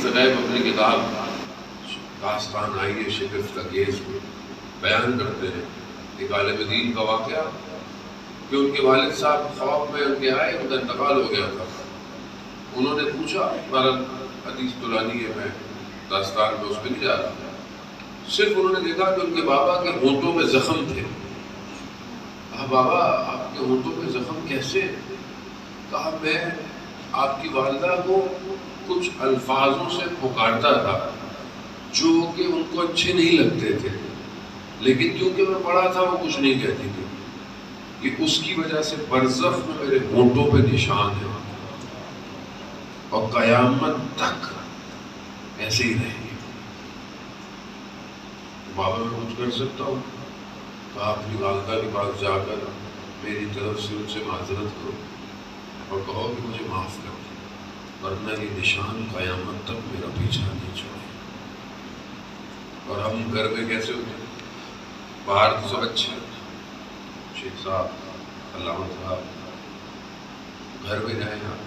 غیب اپنی کتاب داستان آئی ہے شگفت انگیز میں بیان کرتے ہیں ایک عالم دین کا واقعہ کہ ان کے والد صاحب خواب میں ان کے آئے، ان کا انتقال ہو گیا تھا۔ انہوں نے پوچھا، بہرحال حدیث طولانی ہے، میں داستان میں اس پہ نہیں جا رہا، صرف انہوں نے دیکھا کہ ان کے بابا کے ہونٹوں میں زخم تھے۔ کہا بابا آپ کے ہونٹوں میں زخم کیسے؟ کہا میں آپ کی والدہ کو کچھ الفاظوں سے پکارتا تھا جو کہ ان کو اچھے نہیں لگتے تھے، لیکن کیونکہ میں پڑھا تھا وہ کچھ نہیں کہتی تھی، کہ اس کی وجہ سے برزخ میں میرے ہونٹوں پہ نشان ہے اور قیامت تک ایسے ہی رہیں گے۔ بابا میں کچھ کر سکتا ہوں؟ تو اپنی والدہ کے پاس جا کر میری طرف سے ان سے معذرت کرو اور کہو کہ مجھے معاف کر دیں، ورنہ یہ نشان قیامت تک میرا پیچھا نہیں چھوڑے۔ اور ہم گھر میں کیسے ہوتے ہیں؟ باہر تو سب اچھے ہوتے ہیں، شیخ صاحب، علامہ صاحب، گھر میں جائیں آپ،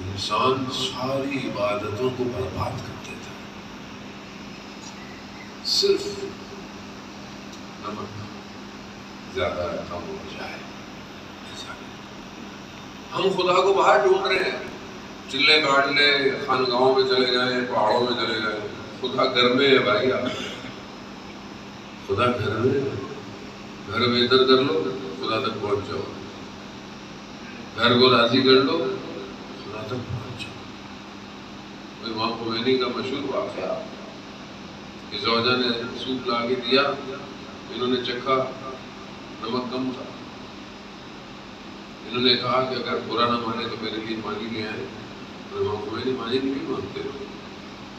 انسان ساری عبادتوں کو برباد کر دیتا ہے، صرف نمک زیادہ کم ہو جائے۔ ہم خدا کو باہر ڈھونڈ رہے ہیں، چلے کاٹ لے، خانقاہوں میں چلے جائیں، پہاڑوں میں چلے جائیں، خدا گھر میں ہے بھائی۔ آپ خدا گھر میں ہے، گھر بہتر کر لو خدا تک پہنچ جاؤ، گھر کو راضی کر لو خدا تک پہنچ جاؤ۔ امام خمینی کا مشہور واقعہ کہ زوجہ نے سوپ لا کے دیا، انہوں نے چکھا، نمک کم تھا، انہوں نے کہا کہ اگر برا نہ مانے تو میرے لیے پانی لے آئے، اور امام خمینی پانی نہیں مانگتے،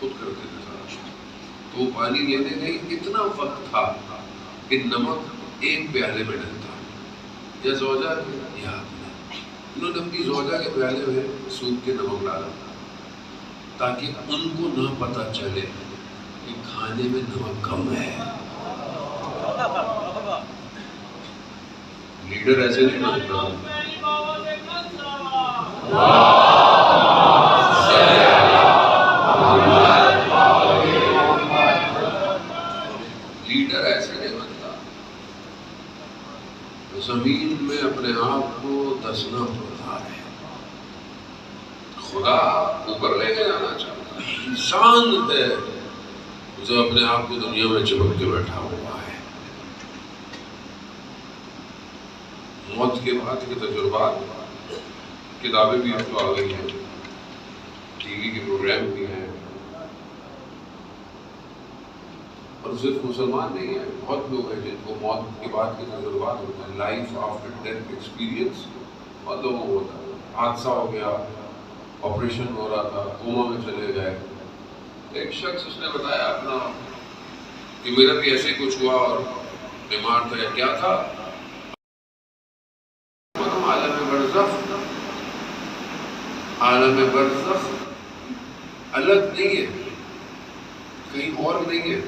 خود کرتے تھے سارا۔ تو وہ پانی لینے گئی، اتنا وقت تھا کہ نمک ایک پیالے میں ڈلتا، یا زوجہ یاد نہیں، انہوں نے اپنی زوجہ کے پیالے میں سوپ کے نمک ڈالا تاکہ ان کو نہ پتہ چلے کہ کھانے میں نمک کم ہے۔ لیڈر ایسے نہیں مانگتا، لیڈر ایسے نہیں بنتا، زمین میں اپنے آپ کو دسنا پڑتا ہے۔ خدا اوپر لے کے جانا چاہتا ہے، انسان ہے جو اپنے آپ کو دنیا میں چپک کے بیٹھا ہوا ہے۔ موت کے بعد کے تجربات، کتابیں بھی اب تو آ گئی ہیں، ٹی وی کے پروگرام بھی ہیں، اور صرف مسلمان نہیں ہیں، بہت لوگ ہیں جن کو موت کے بعد کے تجربات ہوتے ہیں، لائف آفٹر ڈیتھ ایکسپیرینس بہت لوگوں کو ہوتا ہے۔ حادثہ ہو گیا، آپریشن ہو رہا تھا، کوما میں چلے گئے، ایک شخص اس نے بتایا اپنا کہ میرا بھی ایسے کچھ ہوا اور بیمار تھا، یا کیا تھا، عالم برزخ الگ نہیں ہے، کہیں اور نہیں ہے،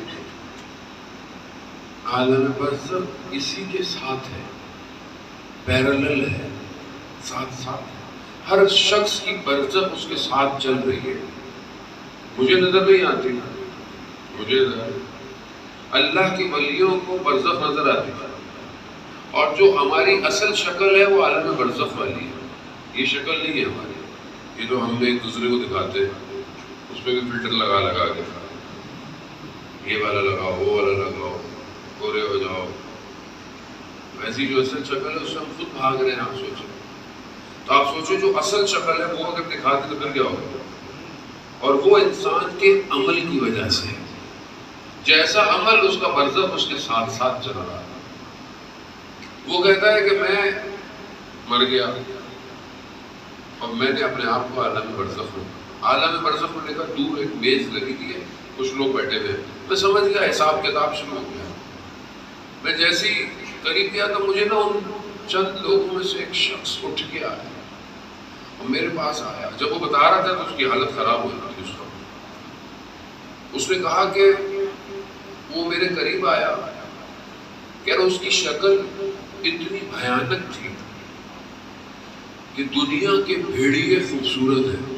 عالم برزخ اسی کے ساتھ ہے، پیرالل ہے، ساتھ ساتھ ہے، ہر شخص کی برزخ اس کے ساتھ چل رہی ہے۔ مجھے نظر نہیں آتی، مجھے اللہ کے ولیوں کو برزخ نظر آتی ہے، اور جو ہماری اصل شکل ہے وہ عالم برزخ والی ہے، یہ شکل نہیں ہے ہماری، یہ جو ہم ایک دوسرے کو دکھاتے ہیں، اس پہ بھی فلٹر لگا لگا کے، یہ والا لگاؤ، وہ والا لگاؤ، گورے ہو جاؤ، ویسی جو اصل شکل ہے اس سے ہم خود بھاگ رہے ہیں۔ آپ سوچیں تو آپ سوچیں جو اصل شکل ہے وہ اگر دکھاتے تو پھر کیا ہوگا؟ اور وہ انسان کے عمل کی وجہ سے، جیسا عمل اس کا برزخ اس کے ساتھ ساتھ چل رہا ہے۔ وہ کہتا ہے کہ میں مر گیا اور میں نے اپنے آپ کو عالم برزخ میں، عالم برزخ میں دیکھا، دور ایک میز لگی ہوئی ہے، کچھ لوگ بیٹھے ہوئے، میں سمجھ گیا حساب کتاب شروع ہو گیا۔ میں جیسے ہی قریب گیا تو مجھے نا ان چند لوگوں میں سے ایک شخص اٹھ کے آیا اور میرے پاس آیا۔ جب وہ بتا رہا تھا تو اس کی حالت خراب ہو رہی تھی، اس نے کہا کہ وہ میرے قریب آیا، کہہ رہا اس کی شکل اتنی بھیانک تھی کہ دنیا کے بھیڑیے خوبصورت ہیں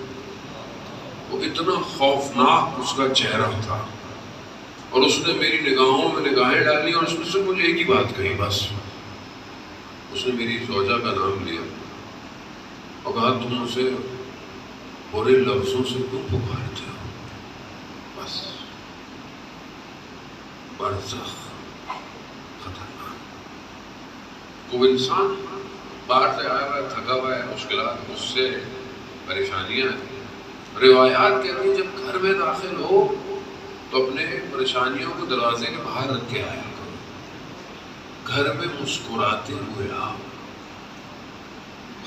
اتنا خوفناک اس کا چہرہ تھا، اور اس نے میری نگاہوں میں نگاہیں ڈالی اور اس نے صرف مجھے ایک ہی بات کہی، بس اس نے میری زوجہ کا نام لیا اور کہا تم اسے برے لفظوں سے کیوں پکارتے ہو؟ بس برزخ خطرناک. وہ انسان باہر سے آیا ہوا ہے، تھکا ہوا ہے، مشکلات، غصے، پریشانیاں ہیں. روایات کہتی ہیں جب گھر میں داخل ہو تو اپنے پریشانیوں کو دروازے کے باہر رکھ کے آیا کرو. گھر میں مسکراتے ہوئے آؤ،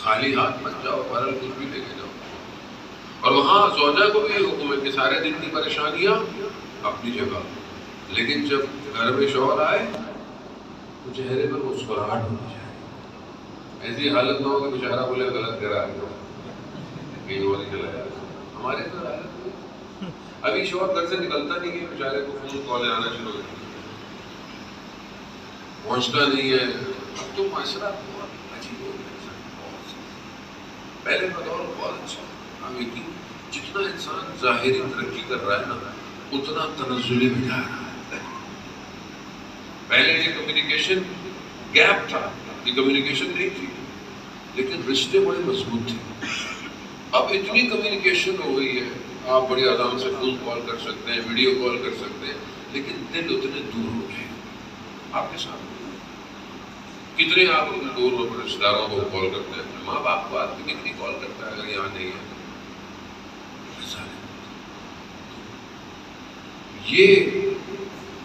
خالی ہاتھ مت جاؤ، بہرحال کچھ بھی لے کے جاؤ. اور وہاں زوجہ کو بھی حکم ہے کہ سارے دن کی پریشانیاں اپنی جگہ، لیکن جب گھر میں شوہر آئے تو چہرے پر مسکراہٹ ہونی چاہیے. ایسی حالت نہ ہو کہ بیچارہ بولے غلط کرا ہے کہیں اور ہی چلا جائے. ہمارے گھر حالت نہیں، ابھی شوہر گھر سے نکلتا نہیں ہے، بیچارے کو فون کالیں آنا شروع ہو گئی، پہنچتا نہیں ہے. اب تو معاشرہ بہت عجیب ہو گیا. پہلے کا دور بہت اچھا، اب یقین جتنا انسان ظاہری ترقی کر رہا ہے نا اتنا تنزلی میں جا رہا ہے. پہلے یہ کمیونیکیشن گیپ تھا، یہ کمیونیکیشن نہیں تھی، لیکن رشتے بڑے مضبوط تھے. اب اتنی کمیونیکیشن ہو گئی ہے، آپ بڑی آرام سے فون کال کر سکتے ہیں، ویڈیو کال کر سکتے ہیں، لیکن دل اتنے دور ہو گئے. آپ کے سامنے کتنے آپ دور ہو رشتے داروں کو کال کرتے ہیں، ماں باپ کو آدمی کتنی کال کرتا ہے اگر یہاں نہیں ہے.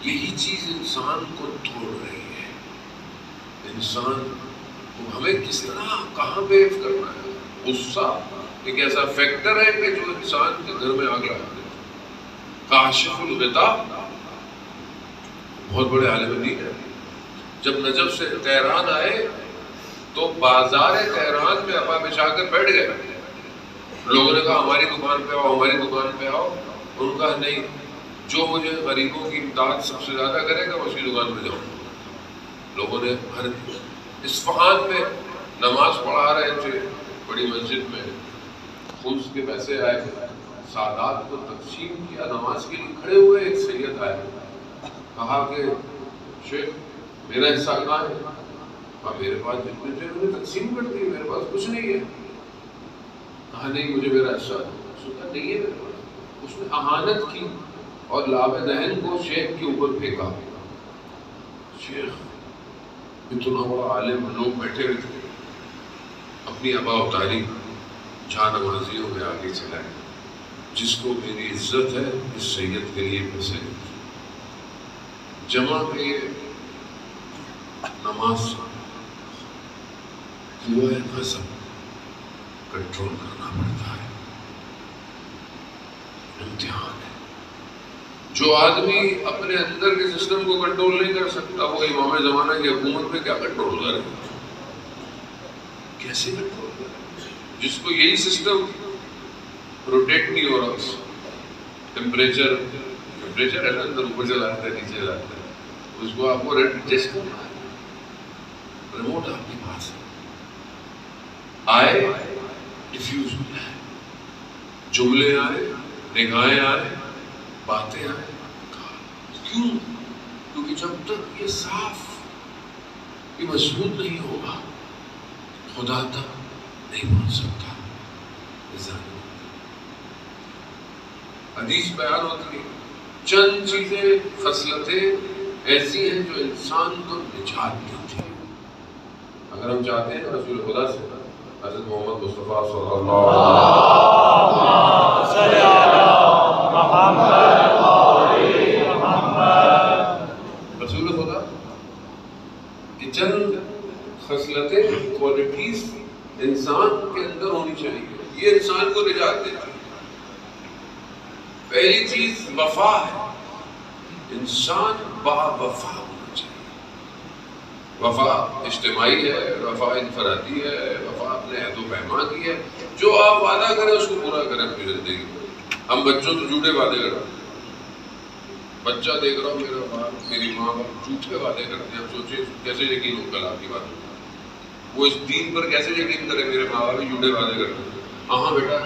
یہی چیز انسان کو توڑ رہی ہے. انسان کو ہمیں کس طرح کہاں بیف کرنا ہے. غصہ ایک ایسا فیکٹر ہے کہ جو انسان کے گھر میں آگ لگا دیتا ہے. کاشف الغطاء بہت بڑے عالم دین ہے. جب نجف سے تہران آئے تو بازار تہران میں اپا بچھا کر بیٹھ گئے. لوگوں نے کہا ہماری دکان پہ آؤ، ہماری دکان پہ آؤ. ان کا نہیں، جو مجھے غریبوں کی امداد سب سے زیادہ کرے گا اسی دکان پہ جاؤں. لوگوں نے ہر اصفہان میں نماز پڑھا رہے تھے بڑی مسجد میں، خمس کے پیسے آئے، سادات کو تقسیم کیا. نماز کے لیے کھڑے ہوئے، ایک سید آئے، کہا کہ شیخ میرا حصہ کہاں ہے؟ کہا میرے پاس جتنے تھے انہوں نے تقسیم کر دی، میرے پاس کچھ نہیں ہے. کہا نہیں مجھے میرا حصہ ہے. نہیں ہے میرے پاس. اس نے اہانت کی اور لاب دہن کو شیخ کے اوپر پھینکا. شیخ اتنا بڑا عالم، لوگ بیٹھے ہوئے تھے، اپنی ابا اتاری، جہاں نمازیوں میں آگے چلائے. جس کو میری عزت ہے اس سید کے لیے پیسے جمع کے نماز ہوا ہے. غضب کنٹرول کرنا پڑتا ہے، امتحان ہے. جو آدمی اپنے اندر کے سسٹم کو کنٹرول نہیں کر سکتا وہ امام زمانہ کی حکومت میں کیا کنٹرول کرے؟ کیسے کنٹرول کرے؟ جس کو یہی سسٹم روٹیٹ نہیں ہو رہا، ٹیمپریچر ہے نا، اندر اوپر چلا جاتا ہے نیچے جاتا ہے، اس کو آپ کو ایڈجسٹ کرنا ہے. ریموٹ آپ کے پاس ہے، آئے ڈیفیوز ہو جائے، جملے آئے، نگاہیں آئے، باتیں آئے. کیوں؟ کیونکہ جب تک یہ صاف، یہ مضبوط نہیں ہوگا خدا تک نہیں پہنچ سکتا. حدیث بیان ہوتی ہے چند چیزیں، خصلتیں ایسی ہیں جو انسان کو نجات دیتی ہیں. اگر ہم چاہتے ہیں رسول خدا سے، حضرت محمد مصطفیٰ صلی اللہ علیہ وسلم، رسول خدا کی چند خصلتیں، کوالٹیز انسان کے اندر ہونی چاہیے، یہ انسان کو نجات دیتی ہے. پہلی چیز وفا ہے. انسان با وفا ہونا چاہیے. وفا اجتماعی ہے، وفا انفرادی ہے، وفا اپنے عہد و پیمان کی ہے. جو آپ وعدہ کریں اس کو پورا کریں اپنی زندگی میں. ہم بچوں تو جھوٹے وعدے کرتے ہیں. بچہ دیکھ رہا ہوں میرا باپ میری ماں باپ جھوٹے وعدے کرتے ہیں. آپ سوچیں کیسے یقین ہو کل آپ کی بات ہوگی. وہ اس دین پر کیسے یقین کرے؟ میرے ماں باپ بھی جھوٹے وعدے کرتے ہیں. ہاں بیٹا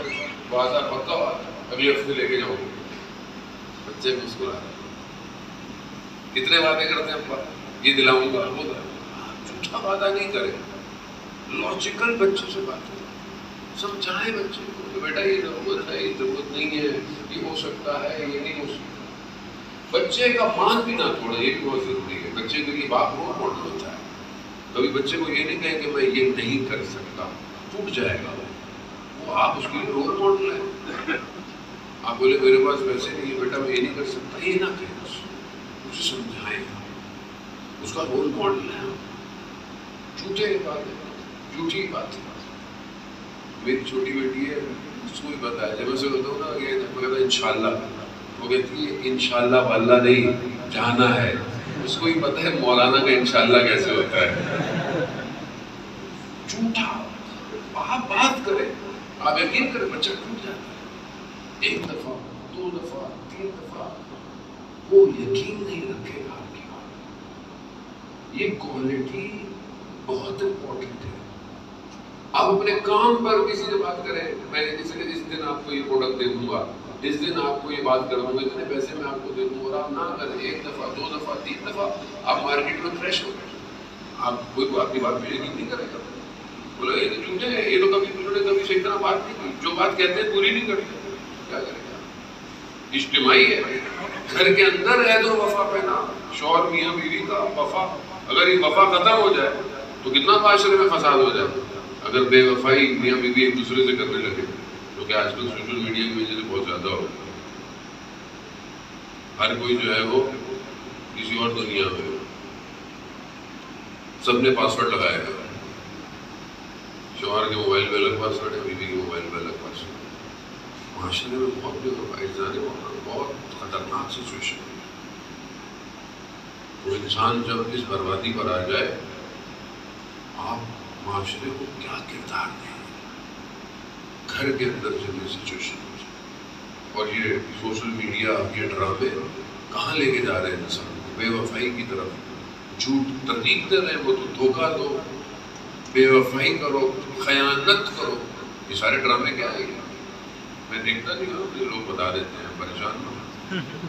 وعدہ پکا وعدہ، اگلے ہفتے لے کے جاؤں گا. بچے مسکرا رہے ہیں. کتنے وعدے کرتے ہیں ابا, یہ دلاؤں گا وہ جھوٹا وعدہ نہیں کرے. لاجیکل بچوں سے بات کریں, سمجھائیں بچے کو کہ بیٹا یہ ضرورت ہے, یہ ضرورت نہیں ہے, یہ ہو سکتا ہے, یہ نہیں ہو سکتا. بچے کا مان بھی نہ توڑے, یہ بھی بہت ضروری ہے. بچے کے لیے باپ رول ماڈل ہوتا ہے. کبھی بچے کو یہ نہیں کہیں کہ میں یہ نہیں کر سکتا, ٹوٹ جائے گا وہ. آپ اس کے لیے رول ماڈل ہیں. آپ بولے میرے پاس پیسے نہیں ہے بیٹا میں یہ نہیں کر سکتا, یہ نہ کہیں, اسے سمجھائیں. اس کا رول ماڈل ہے. جھوٹے باتیں, جھوٹی باتیں. میری چھوٹی بیٹی ہے, اس کو بھی پتا ہے. جب میں سے بتاؤں نا کہ میں کہتا ہوں انشاءاللہ, وہ کہتی ہے انشاءاللہ واللہ نہیں جانا ہے. اس کو ہی پتا ہے مولانا کا انشاءاللہ کیسے ہوتا ہے. جھوٹا آپ بات کریں, آپ یقین کریں بچہ ٹوٹ جاتا ہے. ایک دفعہ, دو دفعہ, تین دفعہ وہ یقین نہیں رکھے گا آپ کی بات. یہ کوالٹی بہت امپورٹنٹ ہے. آپ اپنے کام پر کسی سے بات کریں, میں اس دن آپ کو یہ پروڈکٹ دے دوں گا, اس دن آپ کو یہ بات کر دوں گا, اتنے پیسے میں آپ کو دے دوں گا, اور آپ نہ کریں. ایک دفعہ, دو دفعہ, تین دفعہ آپ مارکیٹ میں فریش ہو گئے. آپ کوئی آپ کی بات پہ یقین نہیں کرے گا. بولا یہ تو جھوٹے ہیں, یہ تو کبھی صحیح طرح بات نہیں کی, جو بات کہتے ہیں پوری نہیں کرتے. کیا کرے گا؟ اجتماعی ہے. گھر کے اندر عہد و وفا پہنا, شوہر میاں بیوی کا وفا. اگر یہ وفا ختم ہو جائے تو کتنا معاشرے میں فساد ہو جائے. اگر بے وفائی میاں بیوی ایک دوسرے سے کرنے لگے, جو کہ آج کل سوشل میڈیا کی وجہ سے بہت زیادہ ہو رہا ہے. ہر کوئی جو ہے وہ کسی اور دنیا میں, سب نے پاسورڈ لگایا ہے. شوہر کے موبائل پہ الگ پاسورڈ ہے, بیوی کے موبائل پہ الگ پاسورڈ ہے. معاشرے میں بہت بے وفائی جانے والا بہت خطرناک سچویشن ہے. تو انسان جب اس بربادی پر آ جائے, آپ معاشرے کو کیا کردار دیں. گھر کے اندر جب یہ سچویشن ہو جائے, اور یہ سوشل میڈیا, یہ ڈرامے کہاں لے کے جا رہے ہیں انسان کو؟ بے وفائی کی طرف. جھوٹ ترغیب دے رہے ہیں, وہ تو دھوکہ دو, بے وفائی کرو, خیانت کرو. یہ سارے ڈرامے کیا ہے؟ میں دیکھتا نہیں ہوں, یہ لوگ بتا دیتے ہیں, پریشان ہوں.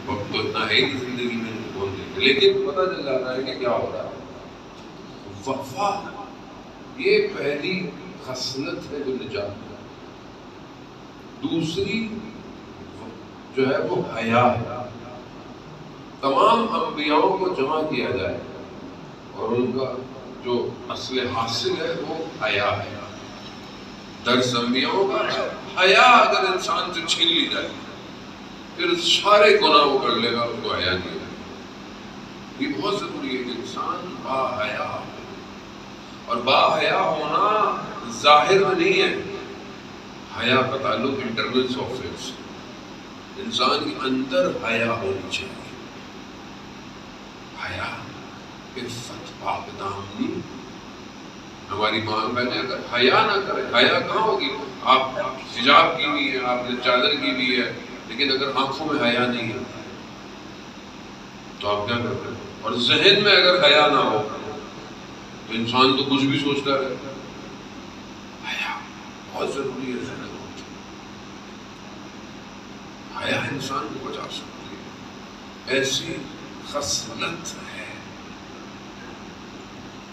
وقت تو اتنا ہے ہی زندگی میں بول دیتے, لیکن پتہ چل جاتا ہے کہ کیا ہو رہا ہے. وفا یہ پہلی خصلت ہے جو نجات ہے. دوسری جو ہے وہ حیا ہے. تمام انبیاؤں کو جمع کیا جائے اور ان کا جو اصل حاصل ہے وہ حیا ہے. درس انبیاؤں کا حیا اگر انسان سے چھین لی جائے پھر سارے گناہ وہ کر لے گا, اس کو حیا نہیں ہے. یہ بہت ضروری ہے کہ انسان با حیا ہو. اور با حیا ہونا ظاہر میں نہیں ہے. حیا کا تعلق انٹرنل سافٹ سے. انسان کے اندر حیا ہونی چاہیے. حیا, عفت, پاک دامنی. ہماری ماں بہنیں اگر حیا نہ کرے, حیا کہاں ہوگی؟ آپ حجاب کی بھی ہے, آپ نے چادر کی بھی ہے, لیکن اگر آنکھوں میں حیا نہیں ہے تو آپ کیا کرتے ہیں؟ اور ذہن میں اگر حیا نہ ہو تو انسان تو کچھ بھی سوچتا رہتا ہے. حیا بہت ضروری ہے. ذہن میں حیا انسان کو بچا سکتی ہے, ایسی خصلت ہے.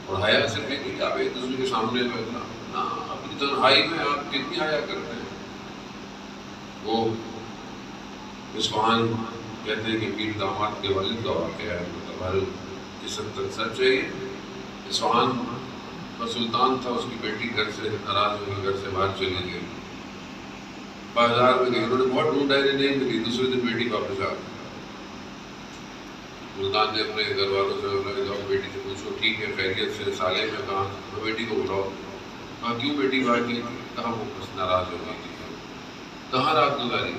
اور حیا صرف یہ نہیں کہ آپ ایک دوسرے کے سامنے بیٹھنا, نہ, اپنی تنہائی میں آپ کتنی حیا کرتے ہیں. وہ اصفہان کہتے ہیں کہ میر داماد کے والد کا واقعہ ہے, مطلب ہر اس حد تک سچ ہے. اصفہان کا سلطان تھا, اس کی بیٹی گھر سے ناراض ہو کے گھر سے باہر چلی گئی. بازار میں گئی, انہوں نے بہت ڈھونڈا, نہیں ملی. دوسرے دن بیٹی واپس آ گئی. سلطان نے اپنے گھر والوں سے بولا کہ جاؤ بیٹی سے پوچھو ٹھیک ہے خیریت سے, سالے میں کہا تو بیٹی کو بلاؤ. کہا کیوں بیٹی باہر گئی تھی؟ کہا وہ بس ناراض ہو گئی تھی. کہاں رات گزاری؟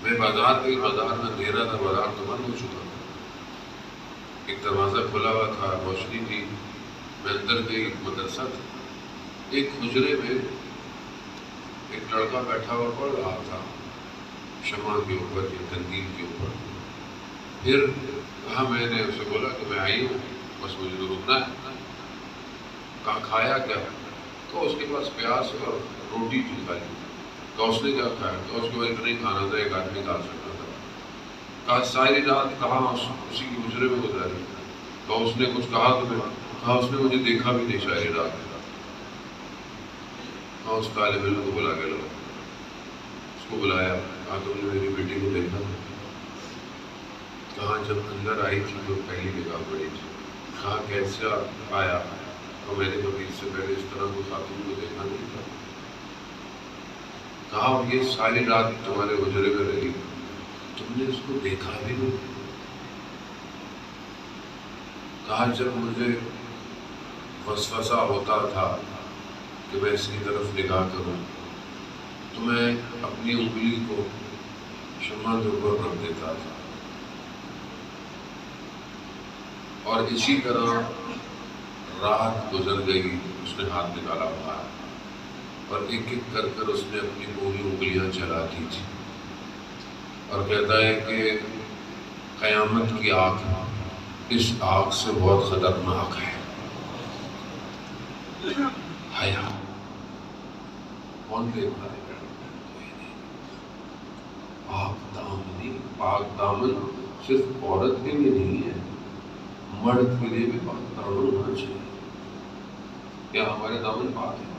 میں بازار گئی, بازار میں اندھیرا تھا, بازار تو بند ہو چکا تھا. ایک دروازہ کھلا ہوا تھا, روشنی تھی. میں اندر گئی, مدرسہ تھا. ایک حجرے میں ایک لڑکا بیٹھا ہوا پڑھ رہا تھا, شمع کے اوپر یا قندیل کے اوپر. پھر کہا, میں نے اسے بولا کہ میں آئی ہوں, بس مجھے تو رکنا ہے. کہا کھایا کیا؟ تو اس کے پاس پیاز اور روٹی تھی خالی. کہا اس نے کیا کھایا؟ کہا اس کے وجہ نہیں کھانا تھا، ایک آدمی کھا سکتا تھا۔ کہا ساری رات کہاں اسی کی حجرے میں گزاری؟ کہا اس نے کچھ کہا تمہیں؟ کہا اس نے مجھے دیکھا بھی نہیں ساری رات۔ کہا اس طالب علم کو بلا کے لو، اس کو بلایا، کہا تم نے میری بیٹی کو دیکھا؟ کہا جب اندر آئی تھی تو پہلی نگاہ پڑی تھی۔ کہا کیسا آیا؟ تو میں نے کبھی اس سے پہلے اس طرح کو خاتون کو دیکھا نہیں تھا۔ کہا یہ ساری رات تمہارے حجرے میں رہی، تم نے اس کو دیکھا بھی نہیں؟ کہا جب مجھے وسوسہ ہوتا تھا کہ میں اس کی طرف نگاہ کروں تو میں اپنی انگلی کو شمع کے اوپر رکھ دیتا تھا، اور اسی طرح رات گزر گئی۔ اس نے ہاتھ نکالا باہر اور ایک ایک کر کر اس نے اپنی پوری انگلیاں جلا دی تھی، اور کہتا ہے کہ قیامت کی آگ اس آگ سے بہت خطرناک ہے۔ حیا کون دیکھ رہا ہے؟ پاک دامنی، پاک دامن صرف عورت کے لیے نہیں ہے، مرد کے لیے بھی پاک دامن ہونا چاہیے۔ کیا ہمارے دامن پاک ہے؟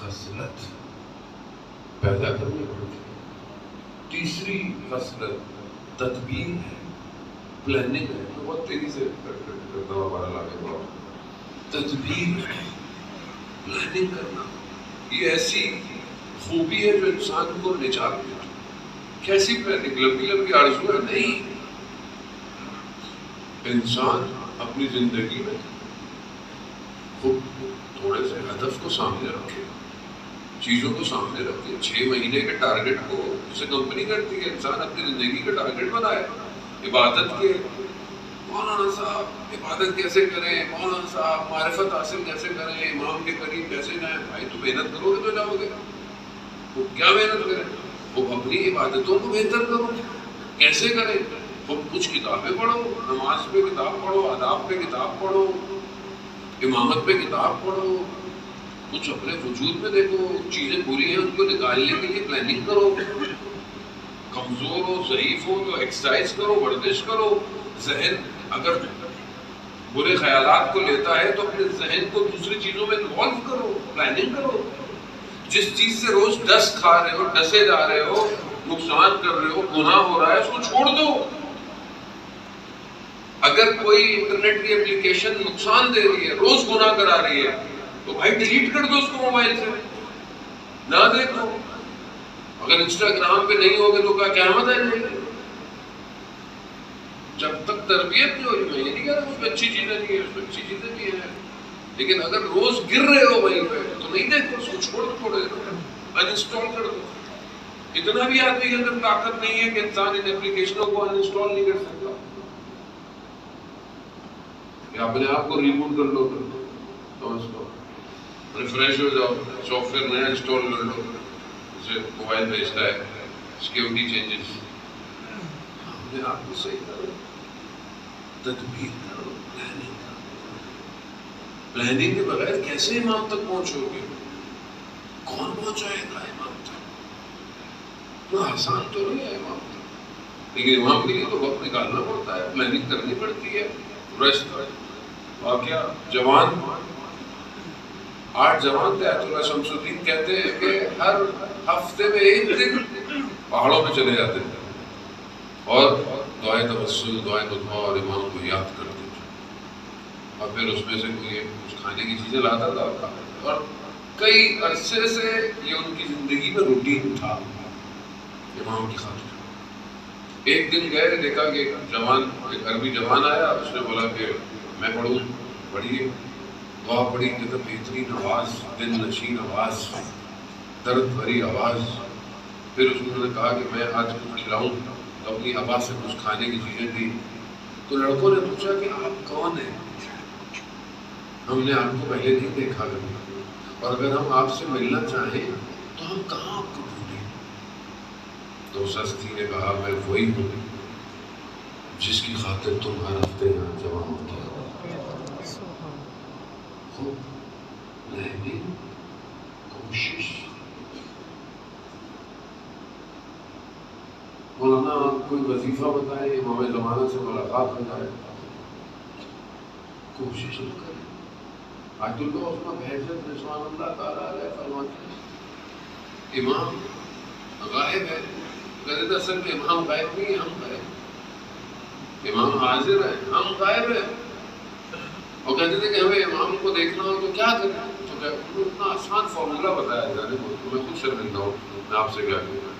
خصلت پیدا کرنی پڑتی ہے۔ تیسری خصلت تدبیر ہے، پلاننگ ہے۔ میں بہت تیزی سے کرتا ہوں، ہمارا لاگے بڑا تدبیر ہے، پلاننگ کرنا۔ یہ ایسی خوبی ہے جو انسان کو نجات دیتی ہے۔ کیسی پلاننگ؟ لمبی لمبی آرزو ہے نہیں، انسان اپنی زندگی میں خود تھوڑے سے ہدف کو سامنے رکھے، چیزوں کو سامنے رکھے۔ 6 مہینے کے ٹارگٹ کو جسے کمپنی کرتی ہے، انسان اپنی زندگی کے ٹارگٹ بنائے۔ عبادت کے، مولانا صاحب عبادت کیسے کریں، مولانا صاحب معرفت حاصل کیسے کریں، امام کے قریب کیسے جائیں؟ بھائی تو محنت کرو گے تو جاؤ گے۔ وہ کیا محنت کریں؟ وہ اپنی عبادتوں کو بہتر کرو۔ کیسے کریں؟ وہ کچھ کتابیں پڑھو، نماز پہ کتاب پڑھو، آداب پہ کتاب پڑھو، امامت پہ کتاب پڑھو، کچھ اپنے وجود میں دیکھو، چیزیں بری ہیں ان کو نکالنے کے لیے پلاننگ کرو۔ کمزور ہو، ضعیف ہو تو ایکسرسائز کرو، ورزش کرو۔ ذہن اگر برے خیالات کو لیتا ہے تو اپنے ذہن کو دوسری چیزوں میں انوالو کرو، پلاننگ کرو۔ جس چیز سے روز ڈس کھا رہے ہو، ڈسے جا رہے ہو، نقصان کر رہے ہو، گناہ ہو رہا ہے، اس کو چھوڑ دو۔ اگر کوئی انٹرنیٹ کی اپلیکیشن نقصان دے رہی ہے، روز گناہ کرا رہی ہے، تو بھائی ڈیلیٹ کر دو اس کو موبائل سے، نہ دیکھو۔ اگر انسٹاگرام پہ نہیں ہوگے تو کیا قیامت ہے نہیں؟ جب تک تربیت نہیں ہوئی، میں یہ نہیں کہہ رہا اس میں اچھی چیزیں نہیں ہیں، اس میں اچھی چیزیں بھی ہیں، لیکن اگر روز گر رہے ہو وہیں پہ تو نہیں دیکھو، اس کو چھوڑ دو، تھوڑے ان انسٹال کر دو۔ اتنا بھی آدمی کے اندر طاقت نہیں ہے کہ انسان ان اپلیکیشنوں کو ان انسٹال نہیں کر سکتا، یا اپنے آپ کو ریبوٹ کر لو، سمجھ لو، ریفریش ہو جاؤ، سافٹ ویئر نیا انسٹال کر لو، اسے موبائل بھیجتا ہے سیکیورٹی چینجز۔ اپنے آپ کو صحیح کرو، تدبیر کرو، پلاننگ کرو۔ پلاننگ کے بغیر کیسے امام تک پہنچو گے؟ کون پہنچائے گا امام تک؟ اتنا آسان تو نہیں ہے امام تک، لیکن امام کے لیے تو وقت نکالنا پڑتا ہے، پلاننگ کرنی پڑتی ہے۔ رشت واقعہ، جوان 8 جوان تھے، آیت اللہ شمس الدین کہتے ہیں کہ ہر ہفتے میں ایک دن پہاڑوں پہ چلے جاتے تھے اور دعائے توسل، دعائے خطبہ اور امام کو یاد کرتے تھے، اور پھر اس میں سے کوئی کچھ کھانے کی چیزیں لاتا تھا، اور کئی عرصے سے یہ ان کی زندگی میں روٹین تھا امام کی خاطر۔ ایک دن گئے، دیکھا کہ جوان، ایک عربی جوان آیا، اس نے بولا کہ میں پڑھوں، پڑھیے۔ دعا پڑھی کہ تو بہترین آواز، دل نشین آواز، درد بھری آواز۔ پھر اس نے کہا کہ میں آج کچھ کھلاؤں، تو اپنی ابا سے کچھ کھانے کی چیزیں دی۔ تو لڑکوں نے پوچھا کہ آپ کون ہیں؟ ہم نے آپ کو پہلے نہیں دیکھا کبھی، اور اگر ہم آپ سے ملنا چاہیں تو ہم کہاں آپ کو ڈھونڈیں؟ تو سستی نے کہا میں وہی ہوں جس کی خاطر تم ہر ہفتے یہاں جمع ہوتے ہو۔ لیکن کوشش. مولانا کوئی وظیفہ بتائے, امام زمانہ سے ملاقات بتائے, کوشش نہ کریں. آج اللہ اس میں بحثت رضوان اللہ تعالیٰ علیہ فرماتے ہیں امام غائب ہے. غیر اصل میں امام غائب نہیں ہے, ہم غائب. امام حاضر ہے, ہم غائب ہیں. اور کہتے تھے کہ ہمیں امام کو دیکھنا ہو تو کیا کریں. تو اتنا آسان فارمولہ بتایا جانے کو میں خود شرمندہ ہوں, میں آپ سے کیا کہوں.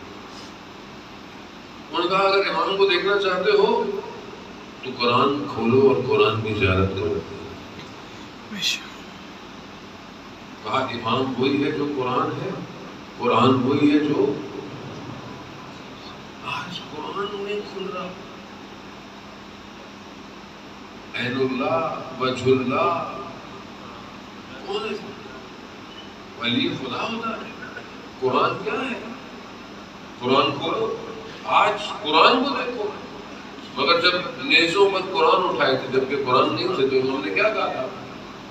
انہوں نے کہا اگر امام کو دیکھنا چاہتے ہو تو قرآن کھولو اور قرآن کی زیارت کرو. کہا امام وہی ہے جو قرآن ہے, قرآن وہی ہے جو. آج قرآن نہیں کھل رہا. عین اللہ وجہ اللہ کون ہے؟ ولی خدا ہوتا ہے. قرآن کیا ہے؟ قرآن کھولو. آج قرآن کو دیکھو. مگر جب نیزوں پر قرآن اٹھائے تھے, جبکہ قرآن نہیں تھے, تو انہوں نے کیا کہا تھا؟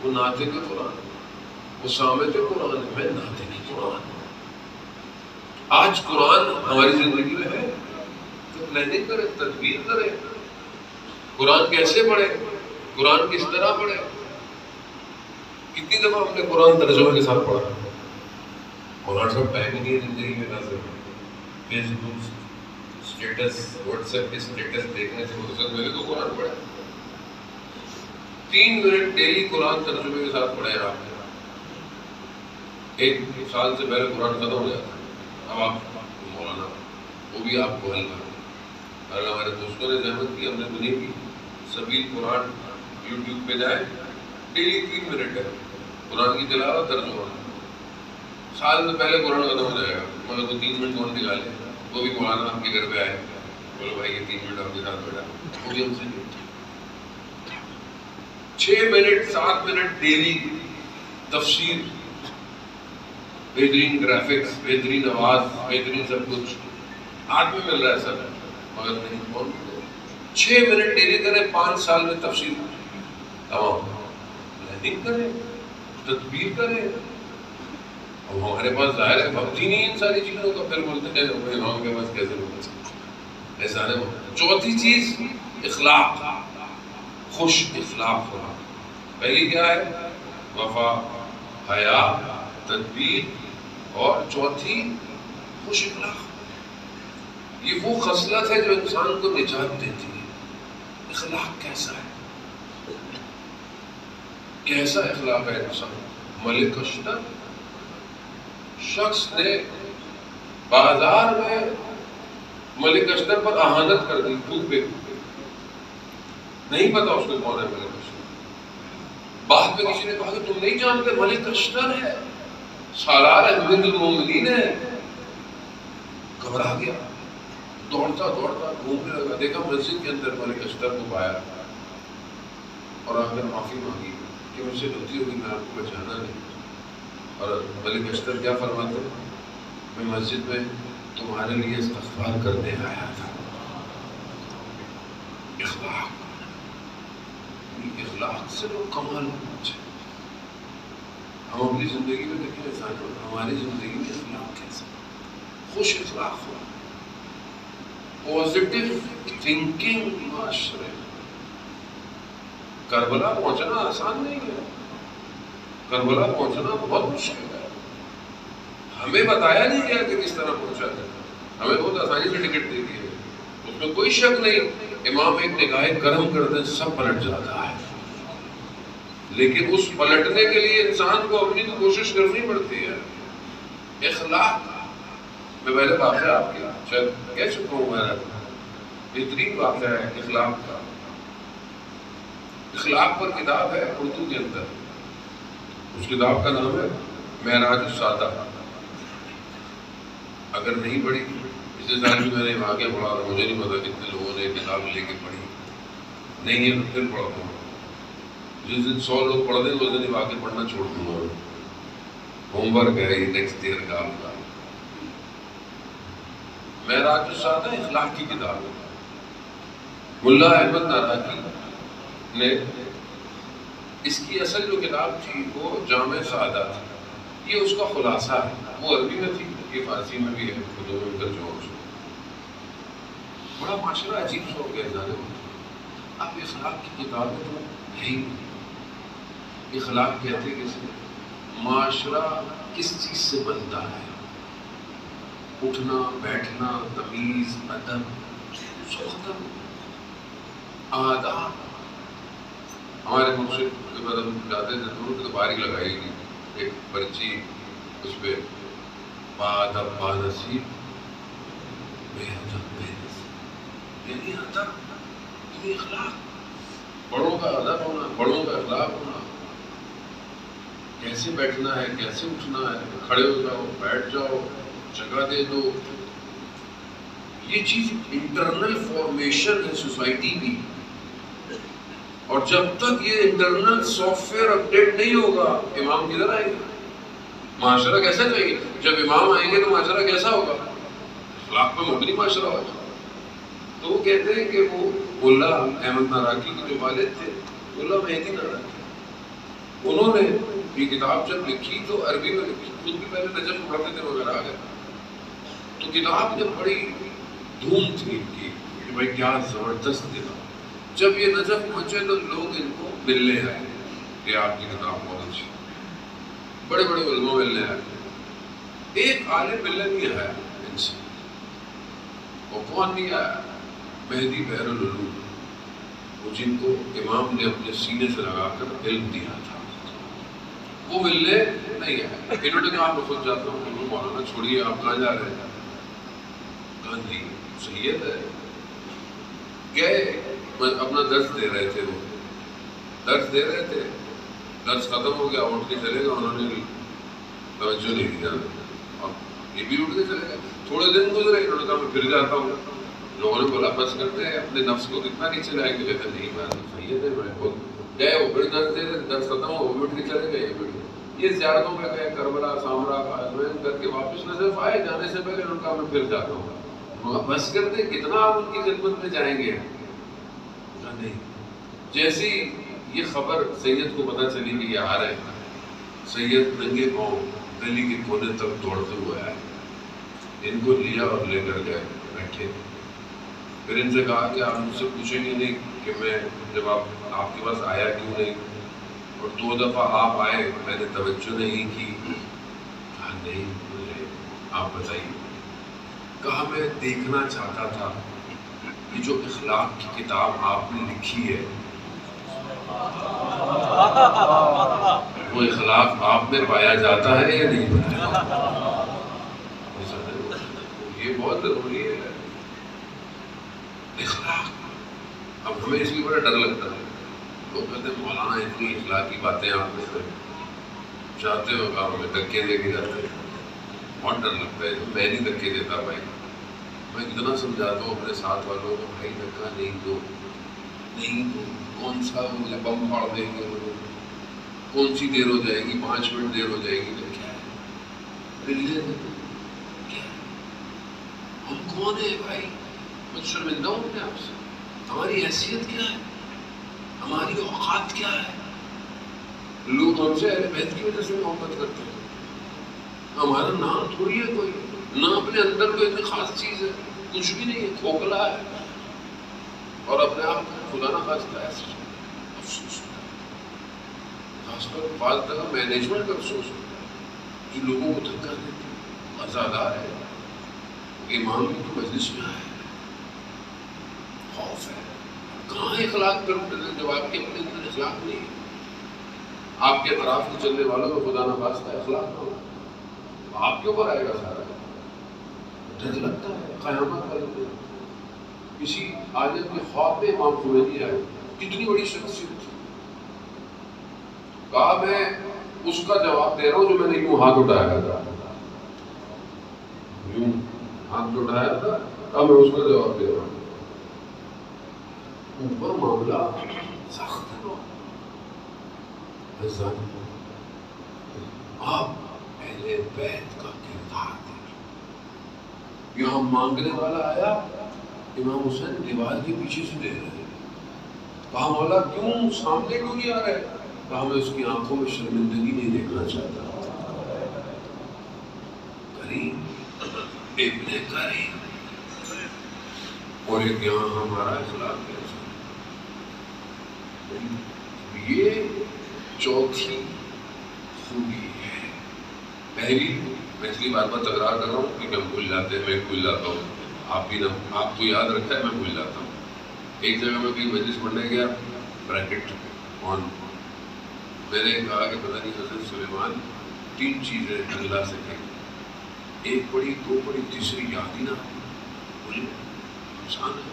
وہ ناطق قرآن, وہ سامع قرآن ہے, میں ناطق قرآن. آج قرآن ہماری زندگی میں ہے تو پلاننگ کرے, تدبیر کرے. قرآن کیسے پڑھے, قرآن کس طرح پڑھے. کتنی دفعہ ہم نے قرآن ترجمے کے ساتھ پڑھا. قرآن سب ٹائم ہی نہیں ہے زندگی میں. نہ صرف فیس بک اسٹیٹس, واٹس ایپ کے اسٹیٹس دیکھنے سے فرصت ملے تو قرآن پڑھے. 3 منٹ ڈیلی قرآن ترجمے کے ساتھ پڑھے آپ نے. 1 سال سے پہلے قرآن ختم ہو جاتا ہے. اب آپ مولانا وہ بھی آپ کو حل کر. اور ہمارے دوستوں نے زحمت کی, ہم نے بنی کی سبیل قرآن یوٹیوب پہ جائے, ڈیلی 3 منٹ ہے قرآن کی تلاوت ترجمہ. سال میں پہلے قرآن ختم ہو جائے گا, مگر وہ 3 منٹ کون نکالے. وہ بھی مولانا آپ کے گھر پہ آئے, بولو بھائی یہ 3 منٹ آپ کے ساتھ بیٹھا, وہ بھی ہم سے نہیں. 6 منٹ 7 منٹ ڈیلی تفسیر, بہترین گرافکس, بہترین آواز, بہترین سب کچھ ہاتھ میں مل رہا ہے سب, مگر نہیں. کون 6 منٹ ڈیلی کرے, 5 سال میں تفسیر تمام. پلاننگ کرے, تدبیر کرے. اور ہمارے پاس ظاہر ہے وقت ہی نہیں ان ساری چیزوں کا. پھر بولتے ہیں امام کے پاس کیسے ہوگا ایسا نہیں. چوتھی چیز اخلاق, خوش اخلاق ہونا. پہلی کیا ہے؟ وفا, حیا, تدبیر, اور چوتھی خوش اخلاق. یہ وہ خصلت ہے جو انسان کو نجات دیتی ہے. اخلاق کیسا ہے؟ کیسا اخلاق ہے انسان؟ ملک اشتر شخص نے بازار میں ملک اشتر پر اہانت کر دی, خود پہ نہیں پتا اس کو کون ہے ملک اشتر. بعد میں کسی نے کہا کہ تم نہیں جانتے ملک اشتر ہے, سالار امیر المومنین ہے. گھبرا گیا, دوڑتا دوڑتا گھومنے لگا, دیکھا مسجد کے اندر ملک اشتر کو پایا اور آ کر معافی مانگی کہ مجھ سے غلطی ہوئی, میں آپ کو پہچانا نہیں. اور ملک اشتر کیا فرماتے ہیں؟ میں مسجد میں تمہارے لیے استغفار کرنے آیا تھا. اخلاق, اخلاق سے لوگ کمال پہنچے. ہم اپنی زندگی میں دیکھیں انسان, ہماری زندگی میں اخلاق کیسا, خوش اخلاق ہو, پازیٹیو تھنکنگ معاشرے. کربلا پہنچنا آسان نہیں ہے, کربلا پہنچنا بہت مشکل ہے. ہمیں بتایا نہیں گیا کہ کس طرح پہنچا ہے, ہمیں بہت آسانی سے ٹکٹ دے دی ہے. اس میں کوئی شک نہیں, امام ایک نگاہ کرم کر دیں سب پلٹ جاتا ہے. لیکن اس پلٹنے کے لیے انسان کو اپنی تو کوشش کرنی پڑتی ہے. اخلاق میں پہلے واقعہ آپ کے شاید کہہ چکا ہوں, میرا بہترین واقعہ ہے اخلاق کا. اخلاق پر کتاب ہے اردو کے اندر, اس کتاب کا نام ہے معراج السادہ. اگر نہیں پڑھی, پچھلے سال بھی میں نے واقعہ پڑھا تھا, مجھے نہیں پتا کتنے لوگوں نے کتاب لے کے پڑھی. نہیں ہے تو پھر پڑھتا ہوں. جس دن 100 لوگ پڑھ دیں اس دن واقعہ پڑھنا چھوڑ دوں گا. ہوم ورک ہے یہ نیکسٹ ایئر کا آپ کا. معراج السادہ اخلاق کی کتاب ہے. ملا احمد ناراکی نے اس کی اصل جو کتاب تھی وہ جامع سعادہ تھی، یہ اس کا خلاصہ ہے، وہ عربی میں تھی، یہ فارسی میں بھی ہے، خود میں ترجمہ ہو چکا۔ بڑا معاشرہ عجیب سا ہو گیا جانے میں، اب اخلاق کی کتابیں تو ہے ہی نہیں۔ اخلاق کہتے کسے؟ معاشرہ کس چیز سے بنتا ہے؟ اٹھنا بیٹھنا، تمیز، ادب، سب ختم۔ آداب، ہمارے مرشد کے بعد ہم جاتے تھے تو ان کی تو باری لگائی گئی ایک پرچی، اس پہ بادب بانصیب بے ادب بے نصیب، یعنی ادب یعنی اخلاق، بڑوں کا ادب ہونا، بڑوں کا اخلاق ہونا، کیسے بیٹھنا ہے، کیسے اٹھنا ہے، کھڑے ہو جاؤ، بیٹھ جاؤ، جگہ دے دو۔ یہ چیز انٹرنل فارمیشن ہے سوسائٹی کی، اور جب تک یہ انٹرنل سافٹ ویئر اپڈیٹ نہیں ہوگا، امام کدھر آئیں گے؟ معاشرہ کیسے چلے گا؟ جب امام آئیں گے تو معاشرہ کیسا ہوگا؟ اخلاق پہ مبنی معاشرہ ہوگا۔ تو وہ کہتے ہیں کہ وہ ملا احمد ناراکی کے جو والد تھے، ملا مہدی ناراکی، انہوں نے یہ کتاب جب لکھی تو عربی میں لکھی، خود بھی پہلے نجف پڑھتے تھے وغیرہ آ گئے، تو کتاب جب بڑی دھوم تھی ان کی کہ بھائی کیا زبردست کتاب۔ جب یہ نجف پہنچے تو لوگ ان کو ملنے آئے کہ آپ کی کتاب بہت اچھی، بڑے بڑے علماء ملنے آئے، ایک عالم ملنے نہیں آیا ان سے۔ وہ کون نہیں آیا؟ مہدی بحر العلوم، وہ جن کو امام نے اپنے سینے سے لگا کر علم دیا تھا، وہ ملنے نہیں آئے۔ انہوں نے کہا میں خود جاتا ہوں۔ مولانا چھوڑیے، آپ کہاں جا رہے ہیں؟ کہا نہیں سید ہے۔ گئے، اپنا درس دے رہے تھے، وہ درس دے رہے تھے، درس ختم ہو گیا، اٹھ کے چلے گا، انہوں نے توجہ نہیں دیا اور یہ بھی اٹھ کے چلے گئے۔ تھوڑے دن گزرے، انہوں نے کہا میں پھر جاتا ہوں۔ لوگوں نے بولا بس کرتے ہیں، اپنے نفس کو کتنا نیچے لائیں گے؟ کہتے نہیں میں سید ہے، میں خود گئے، وہ پھر درس دے رہے، درس ختم ہو، وہ بھی اٹھ کے چلے گئے۔ یہ زیارتوں میں گئے، کربلا، سامرا، قائمین کر کے واپس نظر آئے، جانے سے پہلے انہوں نے کہا میں پھر جاتا ہوں۔ بس کرتے، کتنا آپ ان کی خدمت میں جائیں گے؟ نہیں۔ جیسی یہ خبر سید کو پتہ چلی کہ یہ آ رہے ہیں، سید ننگے پاؤں گلی کے کونے تک دوڑتے ہوئے آئے، ان کو لیا اور لے کر گئے، بیٹھے، پھر ان سے کہا کہ آپ مجھ سے پوچھیں گے نہیں کہ میں جب آپ کے پاس آیا کیوں نہیں، اور 2 دفعہ آپ آئے میں نے توجہ نہیں کی؟ کہا نہیں مجھے آپ بتائیے۔ کہا میں دیکھنا چاہتا تھا یہ جو اخلاق کی کتاب آپ نے لکھی ہے، وہ اخلاق آپ میں پایا جاتا ہے یا نہیں پایا جاتا؟ یہ بہت ضروری ہے اخلاق۔ اب ہمیں اس لیے بڑا ڈر لگتا ہے، لوگ کہتے ہیں مولانا اتنی اخلاقی باتیں آپ نے چاہتے ہو کہ ہمیں دھکے دے کے جاتے ہیں، بہت ڈر لگتا ہے۔ میں نہیں دھکے دیتا بھائی، میں اتنا سمجھاتا ہوں اپنے ساتھ والوں کو، بھائی دھکا نہیں دو، نہیں تو کون سا مجھے بم پھاڑ دیں گے، کون سی دیر ہو جائے گی، 5 منٹ دیر ہو جائے گی، تو کیا ہے ملنے دے، کیا ہم کون ہیں بھائی؟ میں شرمندہ ہوں اپنے آپ سے، ہماری حیثیت کیا ہے، ہماری اوقات کیا ہے؟ لوگ ہم سے اہل بیت کی وجہ سے محبت کرتے ہیں، ہمارا نام تھوڑی ہے کوئی، نہ اپنے اندر کوئی اتنی خاص چیز ہے، کچھ بھی نہیں ہے، کھوکھلا ہے، اور اپنے آپ کو خدا نہ خواستہ ہے افسوس ہوتا ہے، خاص طور پر بعض دفعہ مینجمنٹ کا افسوس ہوتا ہے جو لوگوں کو دھکا دیتے ہیں، آزادار ہے، امام کی تو مجلس میں آئے، خوف ہے، کہاں اخلاق کرتے ہیں جب آپ کے اپنے اندر اخلاق نہیں ہے؟ آپ کے اطراف کے چلنے والوں کو خدا نہ خواستہ اخلاق نہ ہو، آپ کے اوپر آئے گا سارا۔ ڈر لگتا ہے قیامت والے دن، کسی عالم کے خواب میں امام خمینی آئے، کتنی بڑی شخصیت تھی، کہا میں اس کا جواب دے رہا ہوں جو میں نے یوں ہاتھ اٹھایا تھا، یوں ہاتھ اٹھایا تھا، اب میں اس کا جواب دے رہا ہوں۔ اوپر معاملہ سخت ہے، آپ اہل بیت کا کردار دیکھیں۔ یہاں مانگنے والا آیا، امام حسین دیوار کے پیچھے سے دے رہے ہیں، کہا مولا کیوں سامنے کیوں نہیں آ رہے؟ کہا میں اس کی آنکھوں میں شرمندگی نہیں دیکھنا چاہتا. کریم ابن کریم. اور ایک یہاں ہمارا اخلاق کیسا. یہ چوتھی خوبی ہے. پہلی میں اس لیے بار بار تکرار کر رہا ہوں کیونکہ ہم بھول جاتے ہیں, میں بھول جاتا ہوں, آپ بھی نہ, آپ کو یاد رکھا ہے, میں بھول جاتا ہوں. ایک جگہ میں بھی مجلس پڑھنے گیا, بریکٹ آن, میں نے کہا کہ پتہ نہیں حضرت سلیمان 3 چیزیں اللہ سے کہیں, ایک پڑھی, 2 پڑھی, تیسری یاد ہی نہ بولے. انسان ہے.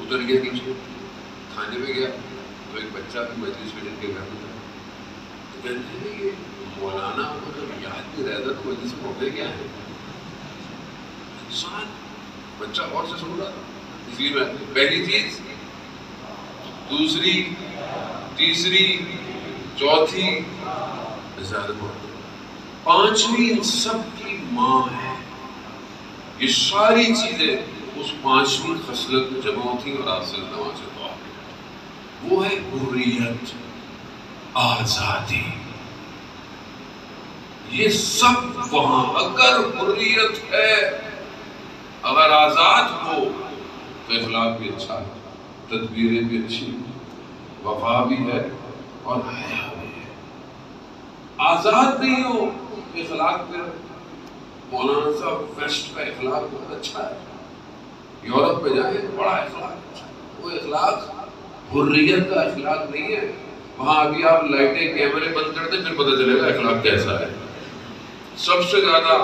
اتر گیا نیچے, کھانے میں گیا تو ایک بچہ بھی مجلس میں جن کے گھر میں تھا, تو کہتے ہیں یہ مولانا کو جب یاد نہیں رہتا تو مجلس میں ہوتے کیا ہے. انسان بچہ اور سے سن رہا تھا. اس لیے میں پہلی چیز, دوسری, تیسری, چوتھی, پانچویں ان سب کی ماں ہے. یہ ساری چیزیں اس 5ویں خصلت میں جمع ہوتی ہیں اور آپ سے نماز دعا. وہ ہے حریت, آزادی. یہ سب وہاں. اگر حریت ہے, اگر آزاد ہو تو اخلاق بھی اچھا ہے, تدبیریں بھی اچھی, وفا بھی ہے اور حیا بھی ہے. آزاد نہیں ہو اخلاق پہ. مولانا صاحب ویسٹ کا اخلاق بہت اچھا ہے, یورپ میں جائیں بڑا اخلاق اچھا ہے. وہ اخلاق حریت کا اخلاق نہیں ہے. وہاں ابھی آپ لائٹیں کیمرے بند کر دیں پھر پتہ چلے گا اخلاق کیسا ہے. سب سے زیادہ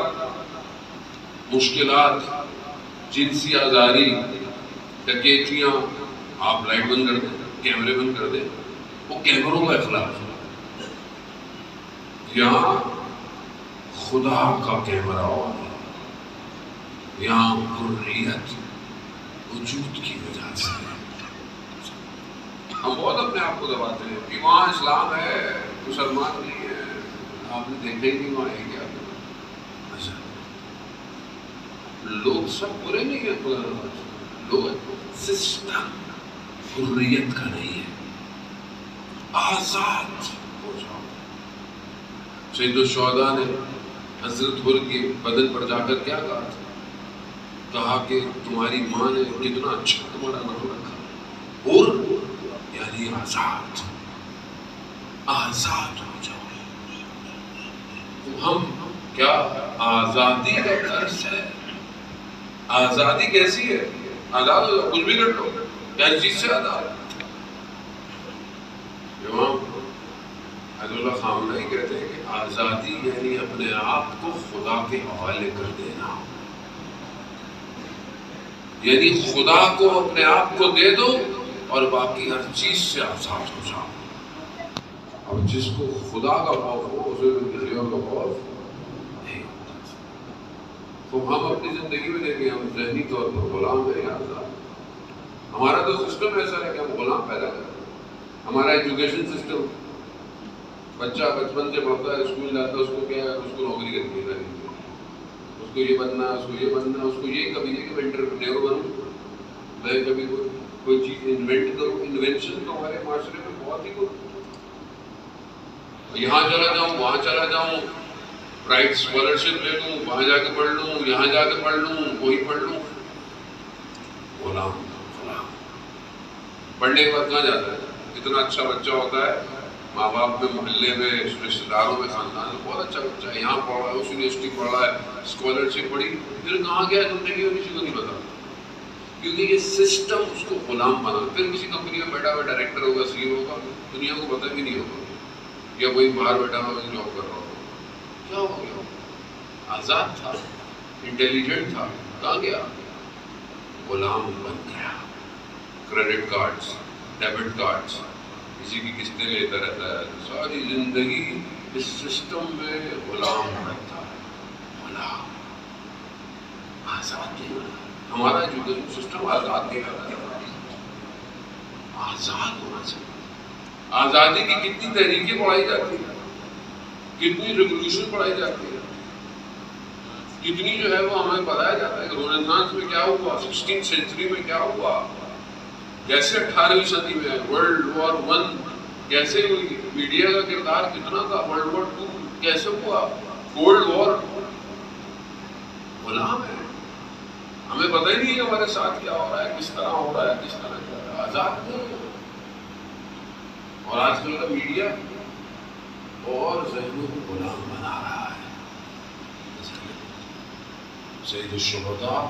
مشکلات, جنسی آزاری, ڈکیتیاں, آپ لائٹ بند کر دیں, کیمرے بند کر دیں, وہ کیمروں کا اخلاق ہے. یہاں خدا کا کیمرہ ہوا, یہاں حریت وجود کی وجہ سے. ہم بہت اپنے آپ کو دباتے ہیں کہ وہاں اسلام ہے, مسلمان نہیں ہے, آپ نے دیکھا ہی نہیں وہاں ہے کیا. لوگ سب برے نہیں ہیں, لوگ سسٹم حریت کا نہیں ہے. آزاد ہو جاؤ. سید الشہداء نے حضرت حر کے بدن پر جا کر کیا کہا تھا؟ کہا کہ تمہاری ماں نے کتنا اچھا تمہارا نام رکھا, حر یعنی آزاد. آزاد ہو جاؤ. ہم کیا آزادی کا درس ہے. آزادی کیسی ہے؟ آزاد ہو جاؤ, کچھ بھی کر لو, ہر چیز سے آزاد. امام عبد اللہ خامنہئی کہتے ہیں کہ آزادی یعنی اپنے آپ کو خدا کے حوالے کر دینا, یعنی خدا کو اپنے آپ کو دے دو اور باقی ہر چیز سے آزاد ہو جاؤ. اور جس کو خدا کا خوف ہو اسے کسی اور کا خوف نہیں ہوتا. تو ہم اپنی زندگی میں دیکھیں, ہم ذہنی طور پر غلام ہیں آزاد. ہمارا تو سسٹم ایسا ہے کہ ہم غلام پیدا کریں. ہمارا ایجوکیشن سسٹم, بچہ بچپن سے پڑھتا ہے, اسکول جاتا ہے, اس کو کیا ہے, اس کو نوکری کرنی ہے, اس کو یہ بننا ہے, اس کو یہ بننا ہے, اس کو یہ کبھی نہیں کہ میں انٹرپرینور بنوں, میں کبھی کوئی چیز انوینٹ کروں. انوینشن تو ہمارے معاشرے میں بہت ہی کچھ, یہاں چلا جاؤں, وہاں چلا جاؤں, برائٹ اسکالرشپ لے لوں, وہاں جا کے پڑھ لوں, یہاں جا کے پڑھ لوں, وہی پڑھ لوں. غلام غلام. پڑھنے کے بعد کہاں جاتا ہے؟ اتنا اچھا بچہ ہوتا ہے, ماں باپ میں, محلے میں, رشتے داروں میں, خاندان میں بہت اچھا بچہ ہے, یہاں پڑھ رہا ہے, اس یونیورسٹی پڑھ رہا ہے, اسکالرشپ پڑھی, پھر کہاں گیا زندگی میں کسی کو نہیں پتا, کیونکہ یہ سسٹم اس کو غلام بنا. پھر کسی کمپنی میں بیٹھا ہوا ڈائریکٹر ہوگا, سی ای او ہوگا, دنیا کو پتہ بھی نہیں ہوگا, یا وہی باہر بیٹھا ہوا وہی جاب کر رہا ہوگا. کیا ہو گیا؟ آزاد تھا, انٹیلیجنٹ تھا, کہاں گیا؟ غلام بن گیا. کریڈٹ کارڈز, ڈیبٹ کارڈز, کسی کی قسطیں لیتا رہتا ہے, ساری زندگی اس سسٹم میں غلام رہتا ہے. غلام آزاد نہیں بنا. ہمارا ایجوکیشن سسٹم آزاد نہیں رہتا. آزاد ہونا چاہیے. آزادی کی کتنی تحریکیں پڑھائی جاتی ہیں, کتنی ریولیوشن پڑھائی جاتی ہے, کتنی جو ہے وہ ہمیں بتایا جاتا ہے کہ رونیسانس میں کیا ہوا, 16 سینچری میں کیا ہوا, جیسے 18ویں صدی میں ورلڈ وار 1 کیسے ہوئی؟ میڈیا کا کردار کتنا تھا؟ ورلڈ وار 2 کیسے ہوا؟ کولڈ وار غلام ہے، ہمیں پتہ ہی نہیں ہے ہمارے ساتھ کیا ہو رہا ہے، کس طرح ہو رہا ہے، کس طرح کر رہا ہے، آزاد نہیں ہے۔ اور آج کل کا میڈیا اور ذہنوں کو غلام بنا رہا ہے۔ سید الشہداء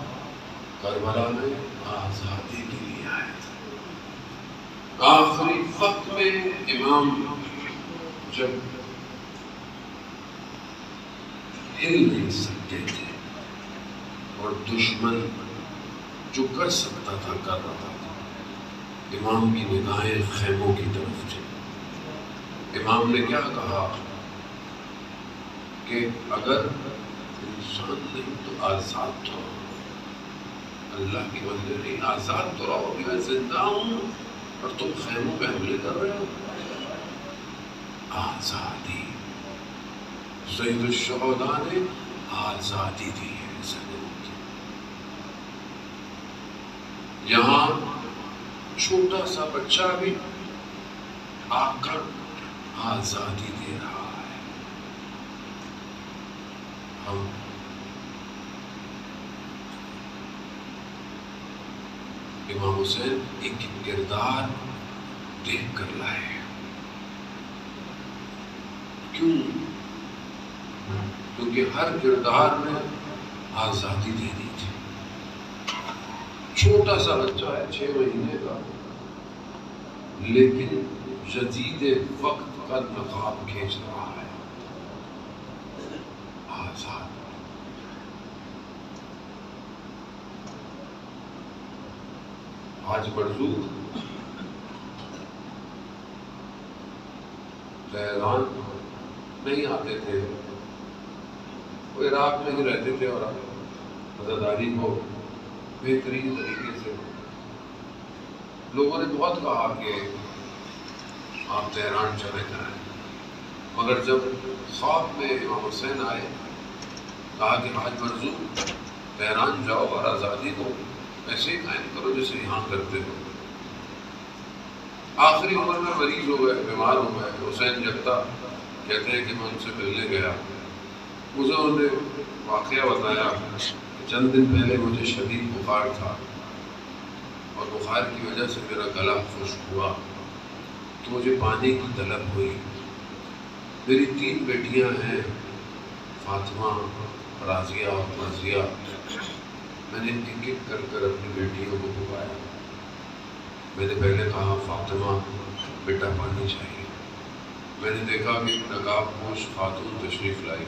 کربلا میں آزادی کے لیے آئے تھے۔ آخری وقت میں امام جب ہل نہیں سکتے تھے اور دشمن جو کر سکتا تھا کر رہا تھا، امام کی نگاہیں خیموں کی طرف تھی۔ امام نے کیا کہا کہ اگر انسان نہیں تو آزاد تو رہو، اللہ کی بندے نہیں، آزاد تو رہو، کہ میں زندہ ہوں اور تم خیموں پہ حملے کر رہے ہو۔ آزادی، سید الشہداء نے آزادی دی ہے زمین کی۔ یہاں چھوٹا سا بچہ بھی آ کر آزادی دے رہا ہے۔ ہم امام حسین ایک کردار دیکھ کر لائے۔ کیوں؟ کیونکہ ہر کردار میں آزادی دینی تھی۔ چھوٹا سا بچہ ہے 6 مہینے کا، لیکن جدید وقت کا نقاب کھینچ رہا ہے۔ آزاد۔ آج مرزوق تہران نہیں آتے تھے، وہ عراق میں ہی رہتے تھے اور عزاداری کو بہترین طریقے سے لوگوں نے بہت کہا کہ آپ تہران چلے جائیں، مگر جب خواب میں امام حسین آئے، کہا کہ آج مرزوق تہران جاؤ اور آزادی کو ایسے ہی قائم کرو جیسے یہاں کرتے ہو۔ آخری عمر میں مریض ہو گئے، بیمار ہو گئے۔ حسین جگتا کہتے ہیں کہ میں ان سے ملنے گیا، مجھے انہوں نے واقعہ بتایا کہ چند دن پہلے مجھے شدید بخار تھا اور بخار کی وجہ سے میرا گلا خشک ہوا تو مجھے پانی کی طلب ہوئی۔ میری 3 بیٹیاں ہیں، فاطمہ، راضیہ اور مرضیہ۔ میں نے ایک ایک کر کر اپنی بیٹیوں کو بلایا۔ میں نے پہلے کہا فاطمہ بیٹا پانی چاہیے۔ میں نے دیکھا کہ نقاب پوش خاتون تشریف لائی۔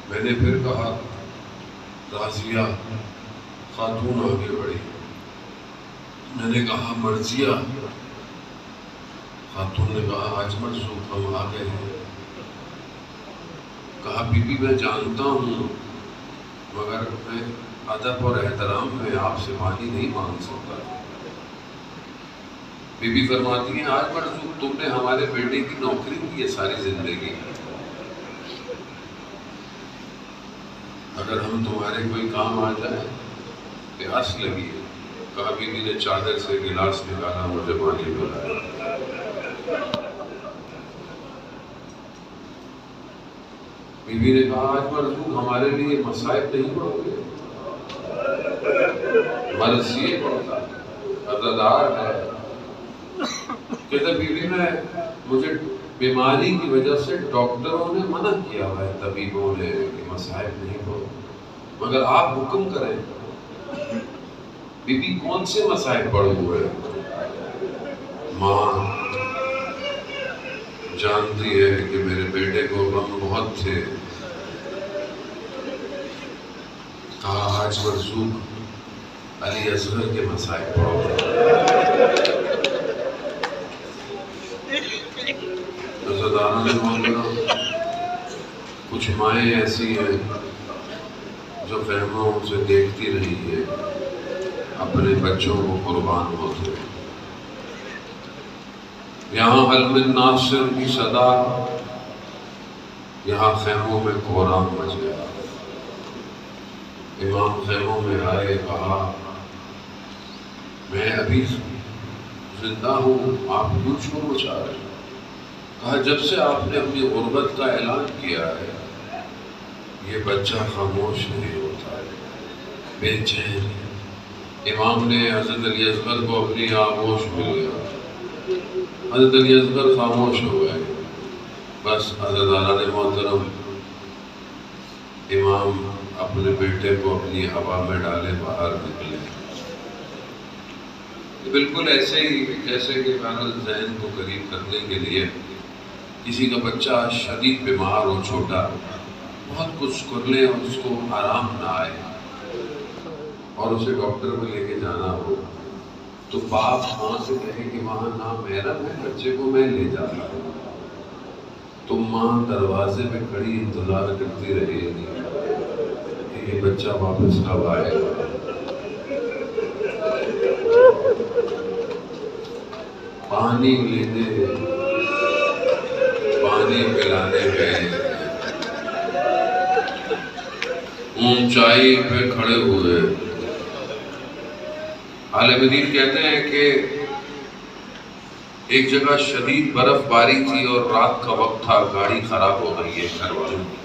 میں نے پھر کہا راضیہ، خاتون آگے بڑھی۔ میں نے کہا مرضیہ، خاتون نے کہا آج مرزوق ہم آ گئے ہیں۔ کہا بی بی میں جانتا ہوں مگر میں ادب اور احترام میں آپ سے پانی نہیں مانگ سکتا۔ بی بی فرماتی ہیں آج مرزوق تم نے ہمارے بیٹے کی نوکری کی ہے ساری زندگی، اگر ہم تمہارے کوئی کام آ جائے پیاس لگی ہے۔ کہا بی بی نے چادر سے گلاس نکالا، مجھے پانی پلایا۔ بی بی نے کہا آج مرزوق ہمارے لیے مصائب نہیں پڑھو گے؟ مرض یہ پڑھتا ہے، عزادار ہے۔ کہتے بی بی میں مجھے بیماری کی وجہ سے ڈاکٹروں نے منع کیا ہے، طبیبوں نے، کہ مصائب نہیں پڑھو، مگر آپ حکم کریں۔ بی بی کون سے مصائب پڑھے ہوئے؟ ماں جانتی ہے کہ میرے بیٹے کو غم بہت تھے۔ کہا آج مرزوق علی اصغر کے مصائب پڑھو۔ عزاداروں نے بولا کچھ مائیں ایسی ہیں جو فہموں سے دیکھتی رہی ہے اپنے بچوں کو قربان ہوتے ہیں۔ یہاں حلم ناصر کی صدا، یہاں خیموں میں کورام مچ گیا۔ امام خیموں میں آئے، کہا میں ابھی زندہ ہوں، آپ کیوں شور مچا رہے ہیں؟ کہا جب سے آپ نے اپنی غربت کا اعلان کیا ہے یہ بچہ خاموش نہیں ہوتا، بے چین۔ امام نے حضرت علی اصغر کو اپنی آغوش مل گیا، حضرت علی اصغر خاموش ہو گئے۔ بس حضرت اعلیٰ محترم امام اپنے بیٹے کو اپنی ہوا میں ڈالے باہر نکلے، بالکل ایسے ہی جیسے کہ ہمارے ذہن کو قریب کرنے کے لیے کسی کا بچہ شدید بیمار ہو، چھوٹا، بہت کچھ کر لے اور اس کو آرام نہ آئے اور اسے ڈاکٹر میں لے کے جانا ہو تو باپ ماں سے کہے کہ وہاں نامحرم ہے، بچے کو میں لے جا رہا ہوں، تو ماں دروازے پہ کھڑی انتظار کرتی رہے گی کہ یہ بچہ واپس کب آئے گا۔ پانی لینے، پانی پلانے گئے، اونچائی پہ کھڑے ہوئے۔ عالم دین کہتے ہیں کہ ایک جگہ شدید برف باری تھی اور رات کا وقت تھا، گاڑی خراب ہو گئی ہے گھر والوں کی،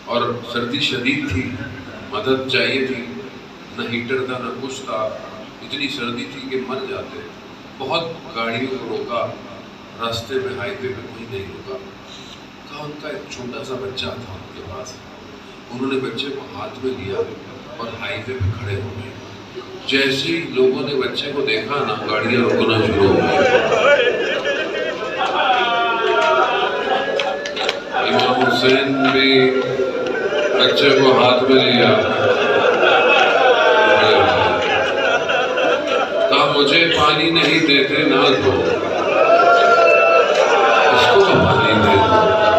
اور سردی شدید تھی، مدد چاہیے تھی، نہ ہیٹر تھا نہ کچھ تھا، اتنی سردی تھی کہ مر جاتے۔ بہت گاڑیوں کو روکا، راستے میں ہائی وے پہ کوئی نہیں روکا۔ کہا ان کا ایک چھوٹا سا بچہ تھا ان کے پاس، انہوں نے بچے کو ہاتھ میں لیا اور ہائی وے پہ کھڑے ہو گئے۔ جیسے ہی لوگوں نے بچے کو دیکھا نا، گاڑیاں رکنا شروع ہو گئی۔ امام حسین بھی بچے کو ہاتھ میں لیا، کہا مجھے پانی نہیں دیتے نہ دو، اس کو تو پانی دے دو،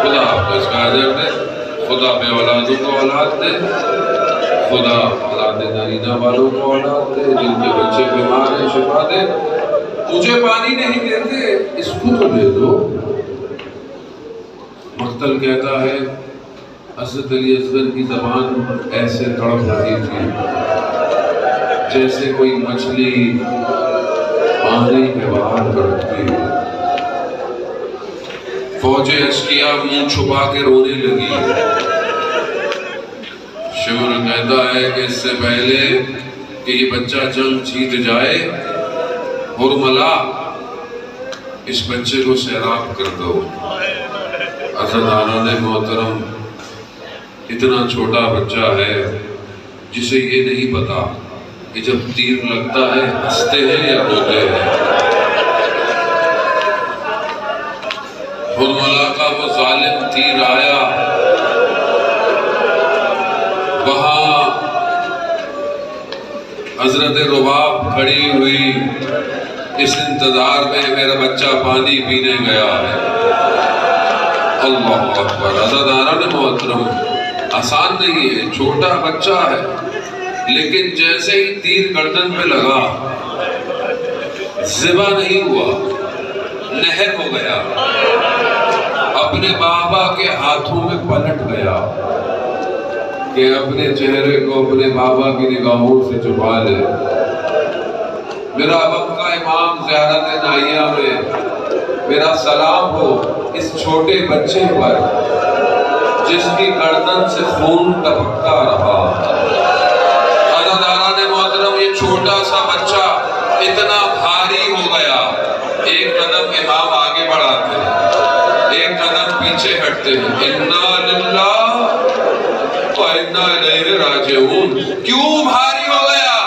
خدا آپ کو اس کا اجر دے، خدا بے اولادوں کو اولاد دے، خدا اولاد نارینہ والوں کو اولاد دے، جن کے بچے بیمار ہیں شفا دے۔ مجھے پانی نہیں دیتے، اس کو تو دے دو۔ مقتل کہتا ہے حضرت علی اصغر کی زبان ایسے تڑپ رہی تھی جیسے کوئی مچھلی پانی میں باہر تڑپتی ہے۔ فوج اشقیا منہ چھپا کے رونے لگی۔ شمر کہتا ہے کہ اس سے پہلے کہ یہ بچہ جنگ جیت جائے، حرملا اس بچے کو سیراب کر دو۔ حضرت اعلیٰ محترم اتنا چھوٹا بچہ ہے جسے یہ نہیں پتا کہ جب تیر لگتا ہے ہنستے ہیں یا روتے ہیں۔ حرملا کا وہ ظالم تیر آیا، وہاں حضرت رباب کھڑی ہوئی اس انتظار میں میرا بچہ پانی پینے گیا ہے۔ اللہ اکبر۔ حضرت اعلیٰ محترم آسان نہیں ہے، چھوٹا بچہ ہے، لیکن جیسے ہی تیر گردن پہ لگا ذبح نہیں ہوا، نہر ہو گیا، اپنے بابا کے ہاتھوں میں پلٹ گیا کہ اپنے چہرے کو اپنے بابا کی نگاہوں سے چھپا لے۔ میرا مکہ امام زیارت نائیہ میں میرا سلام ہو اس چھوٹے بچے پر جس کی گردن سے خون ٹپکتا رہا۔ حضرت اعلیٰ محترم یہ چھوٹا سا بچہ اتنا بھاری ہو گیا، ایک قدم امام آگے بڑھاتے ہیں، ایک قدم پیچھے ہٹتے ہیں۔ اِنَّا لِلَّهِ وَإِنَّا إِلَيْهِ رَاجِعُونَ۔ کیوں بھاری ہو گیا؟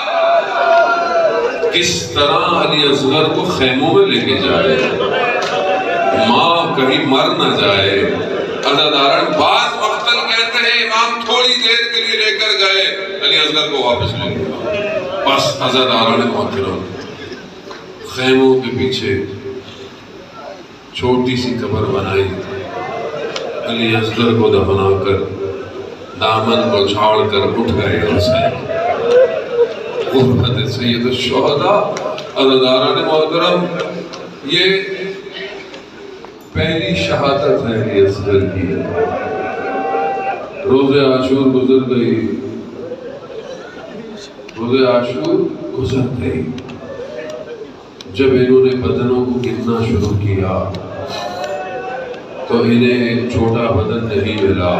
کس طرح علی اصغر کو خیموں میں لے کے جائے، ماں کہیں مر نہ جائے۔ حضرت اعلیٰ بعض مقتل کہتے ہیں امام تھوڑی دیر کے لیے لے کر گئے، علی اصغر کو واپس لے گئے۔ بس حضرت اعلیٰ محترم خیموں کے پیچھے چھوٹی سی قبر بنائی، علی اصغر کو دفنا کر دامن کو چھاڑ کر اٹھ گئے حسین۔ غربت سید الشہداء۔ حضرت اعلیٰ محترم یہ پہلی شہادت ہے علی اصغر کی۔ روز عاشور گزر گئی، روز عاشور گزر گئی، جب انہوں نے بدنوں کو گننا شروع کیا تو انہیں ایک چھوٹا بدن نہیں ملا.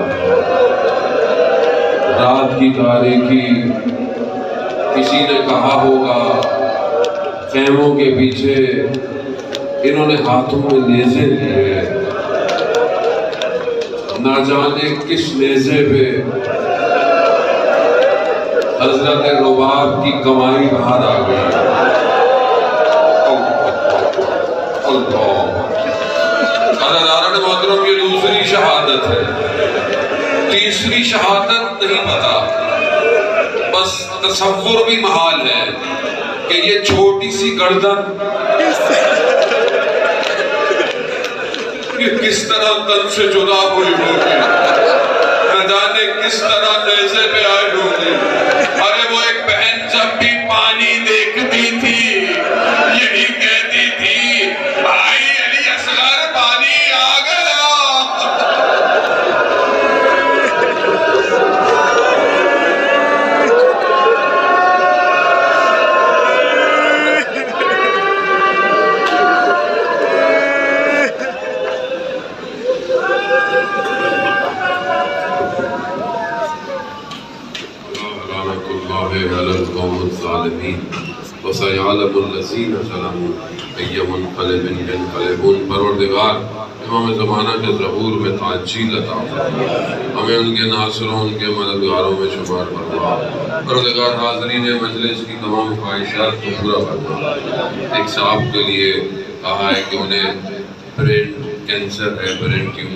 رات کی تاریکی کسی نے کہا ہوگا خیموں کے پیچھے انہوں نے ہاتھوں میں نیزے لیے، نہ جانے کس نیزے پہ حضرت رباب کی کمائی باہر آ گئی. حضرت محترم یہ دوسری شہادت ہے، تیسری شہادت نہیں پتا، بس تصور بھی محال ہے کہ یہ چھوٹی سی گردن یہ کس طرح تن سے جدا ہوئی ہوگی، نہ جانے کس طرح نیزے پہ آئی ہوگی. ارے وہ ایک بہن جب بھی پانی دیکھتی تھی یہی کہتی تھی بھائی علی اصغر پانی آ گیا. وَسَيَعْلَمُ الَّذِينَ ظَلَمُوا أَيَّ مُنْقَلِبٍ يَنْقَلِبُونَ. پروردگار امام زمانہ کے ظہور میں تعجیل عطا فرما، ہمیں ان کے ناصروں ان کے مددگاروں میں شمار فرما. پروردگار حاضرین مجلس کی تمام خواہشات کو پورا فرما. ایک صاحب کے لیے کہا ہے کہ انہیں برین کینسر ہے، برین ٹیومر